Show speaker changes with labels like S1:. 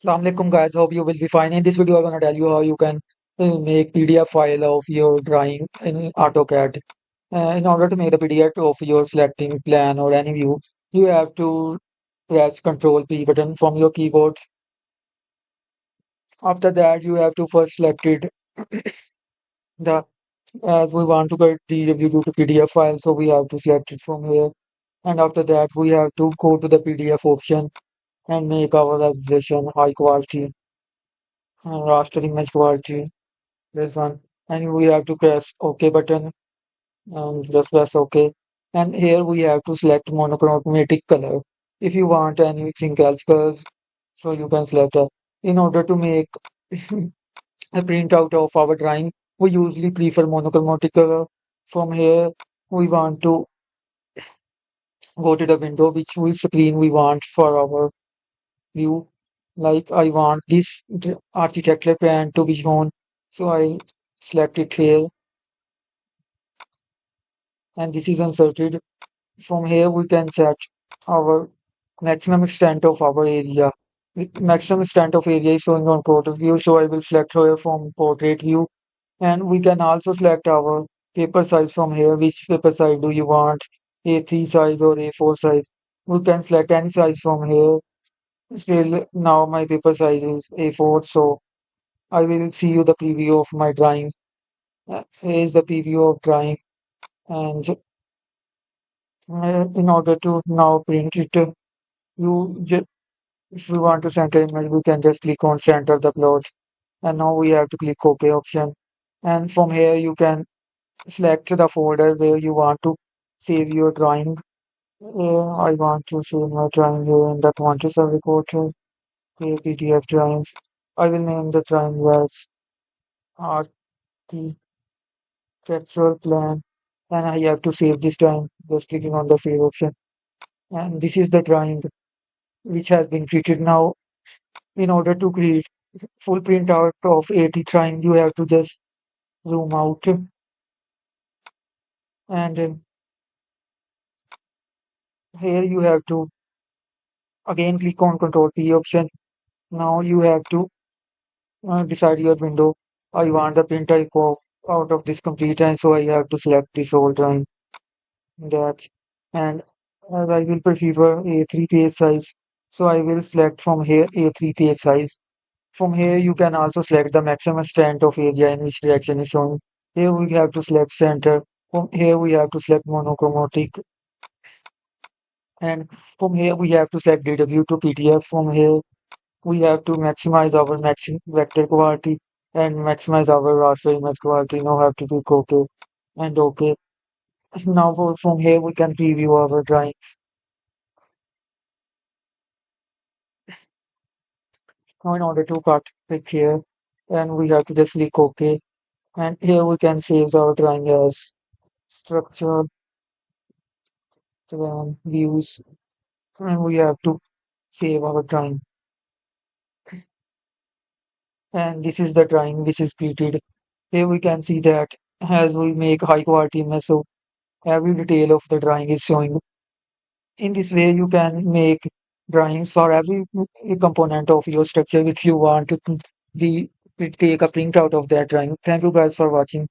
S1: Assalamu alaikum guys, hope you will be fine. In this video, I'm gonna tell you how you can make PDF file of your drawing in AutoCAD. In order to make the PDF of your selecting plan or any view, you have to press Control P button from your keyboard. After that, you have to first select it. The As we want to get DWG to PDF file, so we have to select it from here. And after that, we have to go to the PDF option and make our resolution high quality and raster image quality. This one, and we have to press OK button and just press OK. And here we have to select monochromatic color. If you want anything else colors, so you can select it. In order to make a printout of our drawing, we usually prefer monochromatic color. From here, we want to go to the window, which screen we want for our view. Like I want this architecture plan to be shown, so I select it here, and this is inserted. From here, we can set our maximum extent of our area. The maximum extent of area is showing on portrait view, so I will select here from portrait view. And we can also select our paper size from here. Which paper size do you want? A3 size or A4 size? We can select any size from here. Still, now my paper size is A4, so I will see you the preview of my drawing. Here is the preview of drawing, and in order to now print it, you just if we want to center image, we can just click on center the plot. And now we have to click OK option. And from here, you can select the folder where you want to save your drawing. I want to save my drawing here in the quantity reporter, PDF drawings. I will name the drawing as architectural plan. And I have to save this drawing, just clicking on the save option. And this is the drawing which has been created now. In order to create full printout of 80 drawing, you have to just zoom out and here you have to again click on Control P option. Now you have to decide your window. I want the print type of out of this complete, and so I have to select this whole drawing. That and I will prefer A3 page size, so I will select from here A3 page size. From here you can also select the maximum extent of area in which direction is shown. Here we have to select center. From here we have to select monochromatic, and from here we have to select DW to PDF. From here we have to maximize our vector quality and maximize our raster image quality. Now have to click OK and OK. Now from here we can preview our drawing. Now in order to cut, click here, and we have to just click OK. And here we can save our drawing as structure, views, and we have to save our drawing. And this is the drawing which is created. Here we can see that as we make high quality image, so every detail of the drawing is showing. In this way, you can make drawings for every component of your structure which you want to be take a print out of that drawing. Thank you guys for watching.